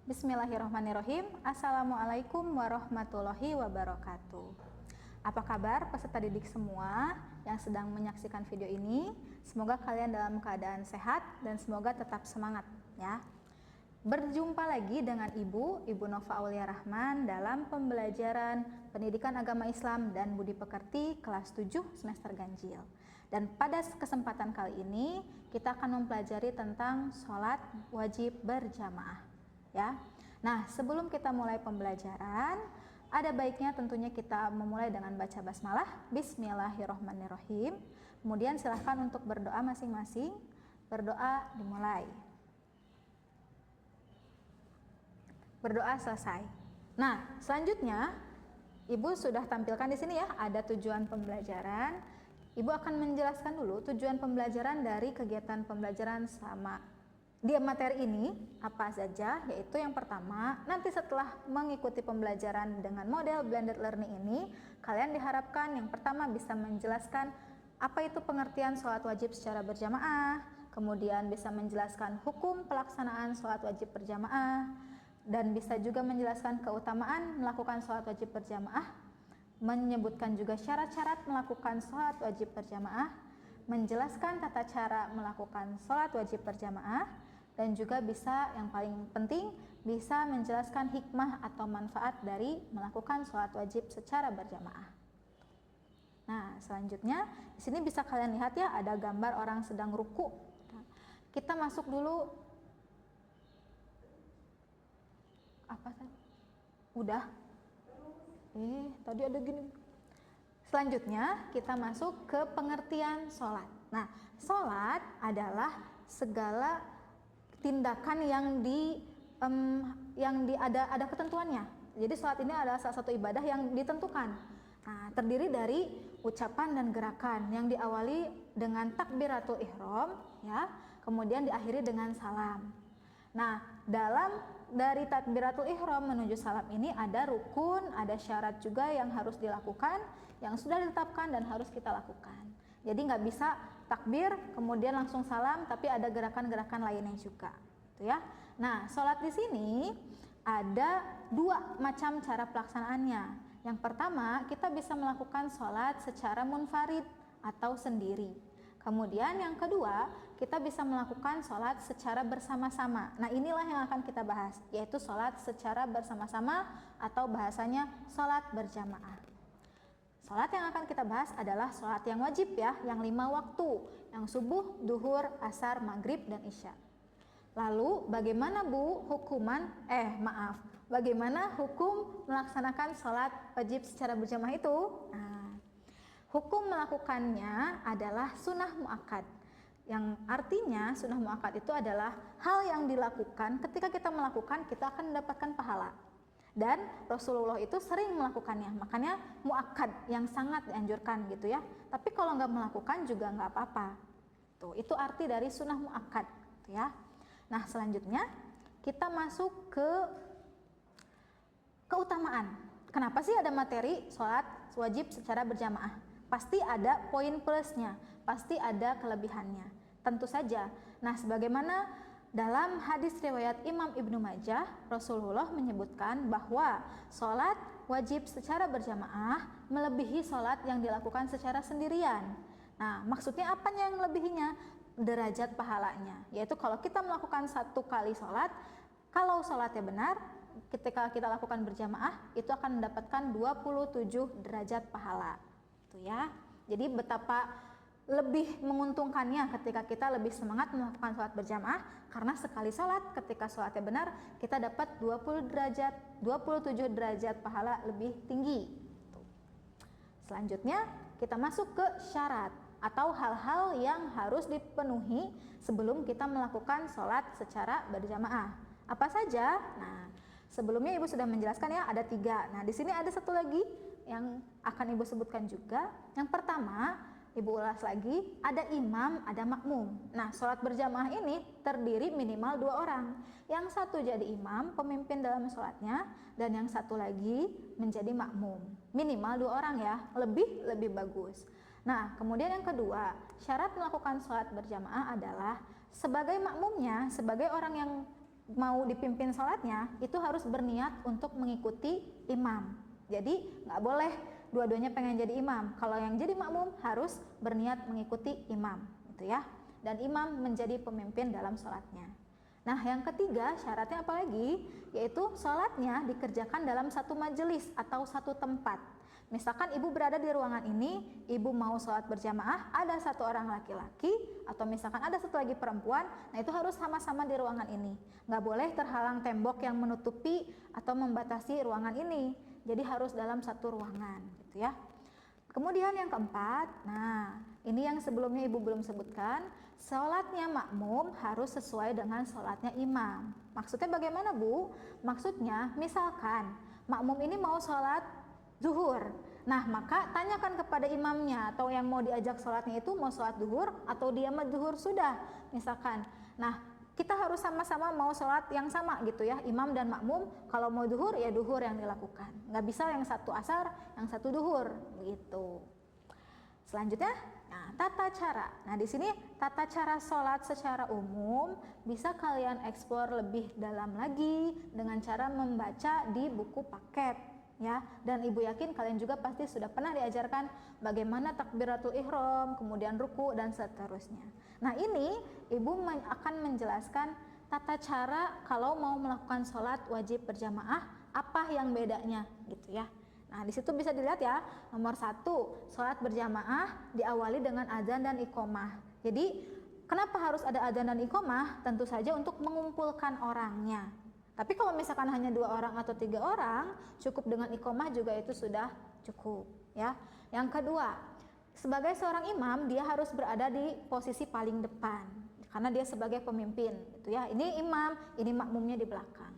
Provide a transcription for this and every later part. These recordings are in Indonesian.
Bismillahirrahmanirrahim. Assalamualaikum warahmatullahi wabarakatuh. Apa kabar peserta didik semua yang sedang menyaksikan video ini? Semoga kalian dalam keadaan sehat dan semoga tetap semangat ya. Berjumpa lagi dengan Ibu Nova Aulia Rahman dalam pembelajaran Pendidikan Agama Islam dan Budi Pekerti kelas 7 semester ganjil. Dan pada kesempatan kali ini kita akan mempelajari tentang sholat wajib berjamaah ya. Nah, sebelum kita mulai pembelajaran, ada baiknya tentunya kita memulai dengan baca basmalah, Bismillahirrahmanirrahim. Kemudian silahkan untuk berdoa masing-masing. Berdoa dimulai. Berdoa selesai. Nah, selanjutnya Ibu sudah tampilkan di sini ya, ada tujuan pembelajaran. Ibu akan menjelaskan dulu tujuan pembelajaran dari kegiatan pembelajaran sama di materi ini apa saja, yaitu yang pertama, nanti setelah mengikuti pembelajaran dengan model blended learning ini, kalian diharapkan yang pertama bisa menjelaskan apa itu pengertian sholat wajib secara berjamaah, kemudian bisa menjelaskan hukum pelaksanaan sholat wajib berjamaah, dan bisa juga menjelaskan keutamaan melakukan sholat wajib berjamaah, menyebutkan juga syarat-syarat melakukan sholat wajib berjamaah, menjelaskan tata cara melakukan sholat wajib berjamaah, dan juga bisa yang paling penting bisa menjelaskan hikmah atau manfaat dari melakukan sholat wajib secara berjamaah. Nah, selanjutnya di sini bisa kalian lihat ya, ada gambar orang sedang ruku. Nah, kita masuk dulu. Apa tadi? Udah? Tadi ada gini. Selanjutnya kita masuk ke pengertian sholat. Nah, sholat adalah segala tindakan yang ada ketentuannya. Jadi sholat ini adalah salah satu ibadah yang ditentukan. Nah, terdiri dari ucapan dan gerakan yang diawali dengan takbiratul ihram ya, kemudian diakhiri dengan salam. Nah, dari takbiratul ihram menuju salam ini ada rukun, ada syarat juga yang harus dilakukan, yang sudah ditetapkan dan harus kita lakukan. Jadi nggak bisa takbir kemudian langsung salam, tapi ada gerakan-gerakan lainnya juga, gitu ya. Nah, sholat di sini ada dua macam cara pelaksanaannya. Yang pertama, kita bisa melakukan sholat secara munfarid atau sendiri. Kemudian yang kedua, kita bisa melakukan sholat secara bersama-sama. Nah, inilah yang akan kita bahas, yaitu sholat secara bersama-sama atau bahasanya sholat berjamaah. Sholat yang akan kita bahas adalah sholat yang wajib ya, yang 5 waktu, yang subuh, duhur, asar, maghrib, dan isya. Lalu bagaimana bagaimana hukum melaksanakan sholat wajib secara berjamaah itu? Nah, hukum melakukannya adalah sunnah muakkad, yang artinya sunnah muakkad itu adalah hal yang dilakukan ketika kita melakukan kita akan mendapatkan pahala. Dan Rasulullah itu sering melakukannya, makanya muakkad yang sangat dianjurkan gitu ya. Tapi kalau nggak melakukan juga nggak apa-apa. Itu arti dari sunnah muakkad gitu ya. Nah, selanjutnya kita masuk ke keutamaan. Kenapa sih ada materi sholat wajib secara berjamaah? Pasti ada poin plusnya, pasti ada kelebihannya. Tentu saja. Nah, sebagaimana dalam hadis riwayat Imam Ibnu Majah, Rasulullah menyebutkan bahwa sholat wajib secara berjamaah melebihi sholat yang dilakukan secara sendirian. Nah, maksudnya apa yang melebihinya? Derajat pahalanya. Yaitu kalau kita melakukan 1 kali sholat, kalau sholatnya benar, ketika kita lakukan berjamaah, itu akan mendapatkan 27 derajat pahala. Itu ya. Jadi betapa lebih menguntungkannya ketika kita lebih semangat melakukan sholat berjamaah, karena sekali sholat ketika sholatnya benar kita dapat 27 derajat pahala lebih tinggi. Selanjutnya kita masuk ke syarat atau hal-hal yang harus dipenuhi sebelum kita melakukan sholat secara berjamaah. Apa saja? Nah, sebelumnya Ibu sudah menjelaskan ya, ada 3. Nah, di sini ada 1 lagi yang akan Ibu sebutkan juga. Yang pertama, Ibu ulas lagi, ada imam, ada makmum. Nah, sholat berjamaah ini terdiri minimal 2 orang. Yang satu jadi imam, pemimpin dalam sholatnya, dan yang satu lagi menjadi makmum. Minimal 2 orang ya, lebih bagus. Nah, kemudian yang kedua, syarat melakukan sholat berjamaah adalah sebagai makmumnya, sebagai orang yang mau dipimpin sholatnya itu harus berniat untuk mengikuti imam. Jadi nggak boleh dua-duanya pengen jadi imam. Kalau yang jadi makmum harus berniat mengikuti imam, gitu ya. Dan imam menjadi pemimpin dalam sholatnya. Nah, yang ketiga syaratnya apa lagi? Yaitu sholatnya dikerjakan dalam satu majelis atau satu tempat. Misalkan ibu berada di ruangan ini, ibu mau sholat berjamaah, ada satu orang laki-laki, atau misalkan ada satu lagi perempuan, nah itu harus sama-sama di ruangan ini. Nggak boleh terhalang tembok yang menutupi atau membatasi ruangan ini. Jadi harus dalam satu ruangan, gitu ya. Kemudian yang keempat, nah ini yang sebelumnya ibu belum sebutkan, sholatnya makmum harus sesuai dengan sholatnya imam. Maksudnya bagaimana, Bu? Maksudnya misalkan makmum ini mau sholat zuhur, nah maka tanyakan kepada imamnya atau yang mau diajak sholatnya itu mau sholat zuhur atau dia mah zuhur sudah, misalkan. Nah, kita harus sama-sama mau sholat yang sama gitu ya, imam dan makmum. Kalau mau duhur ya duhur yang dilakukan, nggak bisa yang satu asar, yang satu duhur gitu. Selanjutnya, nah, tata cara. Nah, di sini tata cara sholat secara umum bisa kalian eksplor lebih dalam lagi dengan cara membaca di buku paket. Ya, dan ibu yakin kalian juga pasti sudah pernah diajarkan bagaimana takbiratul ihram, kemudian ruku dan seterusnya. Nah, ini ibu akan menjelaskan tata cara kalau mau melakukan sholat wajib berjamaah, apa yang bedanya gitu ya. Nah, di situ bisa dilihat ya, nomor 1, sholat berjamaah diawali dengan adzan dan iqomah. Jadi kenapa harus ada adzan dan iqomah? Tentu saja untuk mengumpulkan orangnya. Tapi kalau misalkan hanya 2 orang atau 3 orang, cukup dengan iqomah juga itu sudah cukup ya. Yang kedua, sebagai seorang imam dia harus berada di posisi paling depan karena dia sebagai pemimpin gitu ya. Ini imam, ini makmumnya di belakang.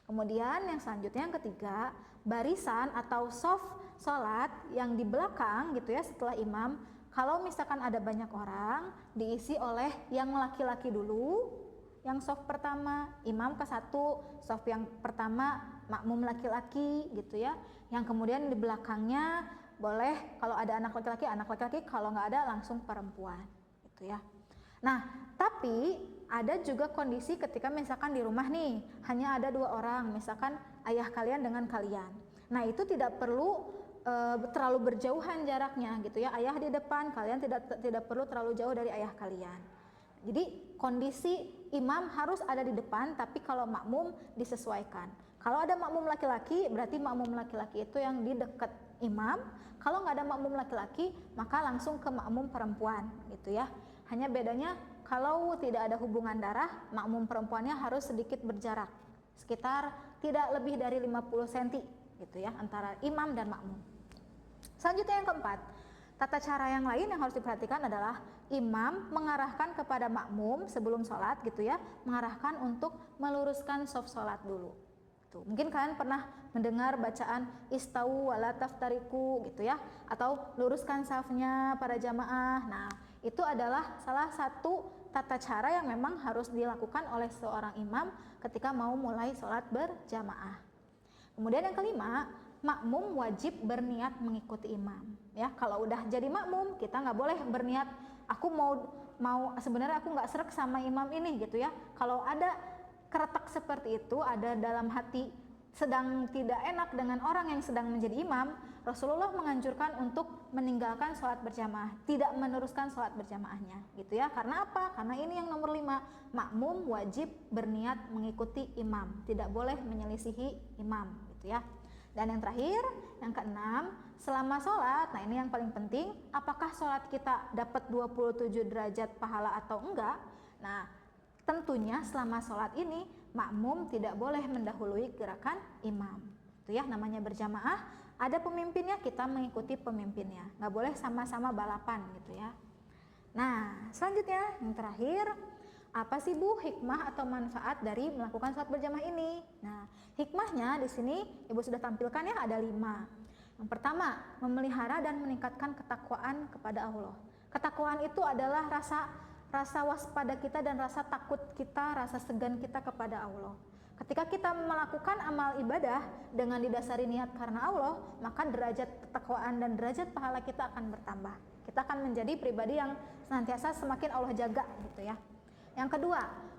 Kemudian yang selanjutnya yang ketiga, barisan atau shaf sholat yang di belakang gitu ya setelah imam, kalau misalkan ada banyak orang diisi oleh yang laki-laki dulu. Yang shaf pertama imam ke 1, shaf yang pertama makmum laki-laki gitu ya. Yang kemudian di belakangnya boleh kalau ada anak laki-laki, kalau nggak ada langsung perempuan gitu ya. Nah, tapi ada juga kondisi ketika misalkan di rumah nih hanya ada 2 orang, misalkan ayah kalian dengan kalian. Nah, itu tidak perlu terlalu berjauhan jaraknya gitu ya. Ayah di depan, kalian tidak perlu terlalu jauh dari ayah kalian. Jadi kondisi imam harus ada di depan, tapi kalau makmum disesuaikan. Kalau ada makmum laki-laki, berarti makmum laki-laki itu yang di dekat imam. Kalau nggak ada makmum laki-laki, maka langsung ke makmum perempuan gitu ya. Hanya bedanya kalau tidak ada hubungan darah, makmum perempuannya harus sedikit berjarak, sekitar tidak lebih dari 50 cm gitu ya, antara imam dan makmum. Selanjutnya yang keempat, tata cara yang lain yang harus diperhatikan adalah imam mengarahkan kepada makmum sebelum sholat gitu ya, mengarahkan untuk meluruskan shaf sholat dulu. Tuh, mungkin kalian pernah mendengar bacaan istau wala taftariku gitu ya, atau luruskan shafnya para jamaah. Nah, itu adalah salah satu tata cara yang memang harus dilakukan oleh seorang imam ketika mau mulai sholat berjamaah. Kemudian yang kelima, makmum wajib berniat mengikuti imam ya. Kalau udah jadi makmum, kita nggak boleh berniat aku mau sebenarnya aku nggak srek sama imam ini gitu ya. Kalau ada keretak seperti itu, ada dalam hati sedang tidak enak dengan orang yang sedang menjadi imam, Rasulullah menganjurkan untuk meninggalkan sholat berjamaah, tidak meneruskan sholat berjamaahnya gitu ya. Karena apa? Karena ini yang nomor 5, makmum wajib berniat mengikuti imam, tidak boleh menyelisihi imam gitu ya. Dan yang terakhir, yang keenam, selama sholat, nah ini yang paling penting, apakah sholat kita dapat 27 derajat pahala atau enggak? Nah, tentunya selama sholat ini, makmum tidak boleh mendahului gerakan imam. Itu ya, namanya berjamaah, ada pemimpinnya, kita mengikuti pemimpinnya. Nggak boleh sama-sama balapan gitu ya. Nah, selanjutnya, yang terakhir, apa sih Bu hikmah atau manfaat dari melakukan sholat berjamaah ini? Nah, hikmahnya di sini Ibu sudah tampilkan ya, ada 5. Yang pertama, memelihara dan meningkatkan ketakwaan kepada Allah. Ketakwaan itu adalah rasa waspada kita dan rasa takut kita, rasa segan kita kepada Allah. Ketika kita melakukan amal ibadah dengan didasari niat karena Allah, maka derajat ketakwaan dan derajat pahala kita akan bertambah. Kita akan menjadi pribadi yang senantiasa semakin Allah jaga gitu ya. Yang kedua,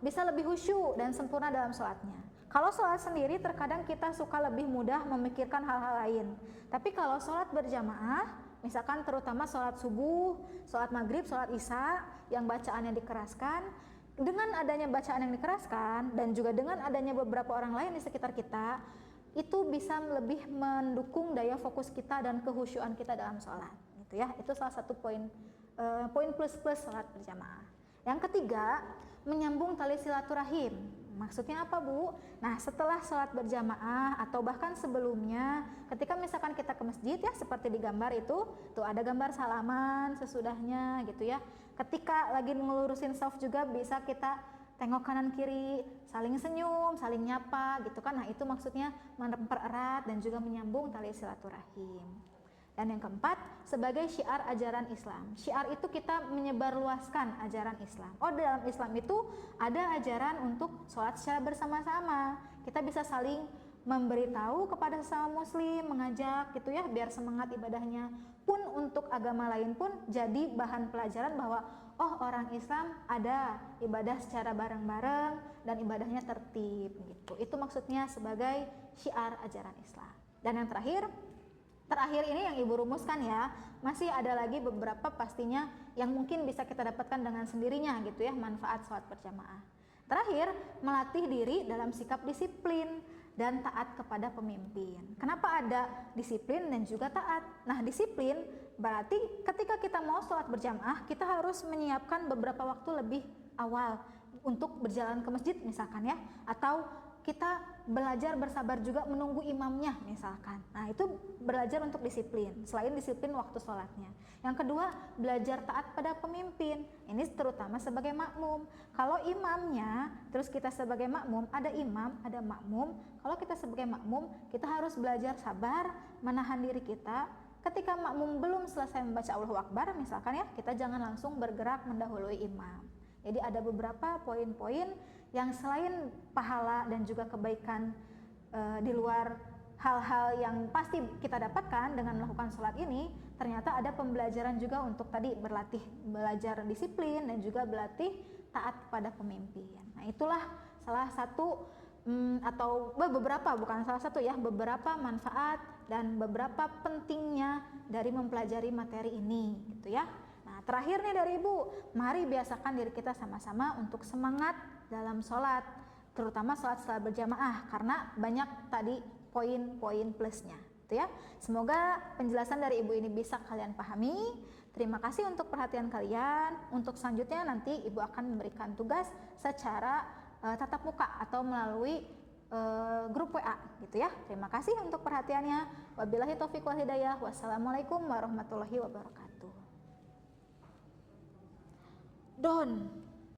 bisa lebih khusyuk dan sempurna dalam sholatnya. Kalau sholat sendiri terkadang kita suka lebih mudah memikirkan hal-hal lain. Tapi kalau sholat berjamaah, misalkan terutama sholat subuh, sholat maghrib, sholat isya yang bacaannya dikeraskan, dengan adanya bacaan yang dikeraskan dan juga dengan adanya beberapa orang lain di sekitar kita, itu bisa lebih mendukung daya fokus kita dan kehusyuan kita dalam sholat. Gitu ya, itu salah satu poin plus sholat berjamaah. Yang ketiga, menyambung tali silaturahim. Maksudnya apa, Bu? Nah, setelah sholat berjamaah atau bahkan sebelumnya, ketika misalkan kita ke masjid ya, seperti di gambar itu, tuh ada gambar salaman sesudahnya gitu ya. Ketika lagi ngelurusin shaf juga bisa kita tengok kanan kiri, saling senyum, saling nyapa gitu kan. Nah, itu maksudnya mempererat dan juga menyambung tali silaturahim. Dan yang keempat, sebagai syiar ajaran Islam. Syiar itu kita menyebarluaskan ajaran Islam. Oh, dalam Islam itu ada ajaran untuk sholat secara bersama-sama. Kita bisa saling memberitahu kepada sesama muslim, mengajak gitu ya, biar semangat ibadahnya. Pun untuk agama lain pun jadi bahan pelajaran bahwa oh, orang Islam ada ibadah secara bareng-bareng dan ibadahnya tertib gitu. Itu maksudnya sebagai syiar ajaran Islam. Dan yang terakhir ini yang Ibu rumuskan ya, masih ada lagi beberapa pastinya yang mungkin bisa kita dapatkan dengan sendirinya gitu ya, manfaat sholat berjamaah. Terakhir, melatih diri dalam sikap disiplin dan taat kepada pemimpin. Kenapa ada disiplin dan juga taat? Nah, disiplin berarti ketika kita mau sholat berjamaah, kita harus menyiapkan beberapa waktu lebih awal untuk berjalan ke masjid misalkan ya, atau kita belajar bersabar juga menunggu imamnya misalkan. Nah, itu belajar untuk disiplin, selain disiplin waktu sholatnya. Yang kedua, belajar taat pada pemimpin. Ini terutama sebagai makmum. Kalau imamnya, terus kita sebagai makmum, ada imam, ada makmum. Kalau kita sebagai makmum, kita harus belajar sabar, menahan diri kita. Ketika makmum belum selesai membaca Allahu Akbar misalkan ya, kita jangan langsung bergerak mendahului imam. Jadi ada beberapa poin-poin yang selain pahala dan juga kebaikan di luar hal-hal yang pasti kita dapatkan dengan melakukan sholat ini, ternyata ada pembelajaran juga untuk tadi belajar disiplin dan juga berlatih taat kepada pemimpin. Nah, itulah salah satu atau beberapa, bukan salah satu ya, beberapa manfaat dan beberapa pentingnya dari mempelajari materi ini gitu ya. Nah, terakhir nih dari Ibu, mari biasakan diri kita sama-sama untuk semangat dalam sholat, terutama sholat berjamaah, karena banyak tadi poin-poin plusnya gitu ya. Semoga penjelasan dari Ibu ini bisa kalian pahami. Terima kasih untuk perhatian kalian. Untuk selanjutnya nanti Ibu akan memberikan tugas secara tatap muka atau melalui grup WA gitu ya. Terima kasih untuk perhatiannya. Wabillahi taufiq wal hidayah. Wassalamualaikum warahmatullahi wabarakatuh. Don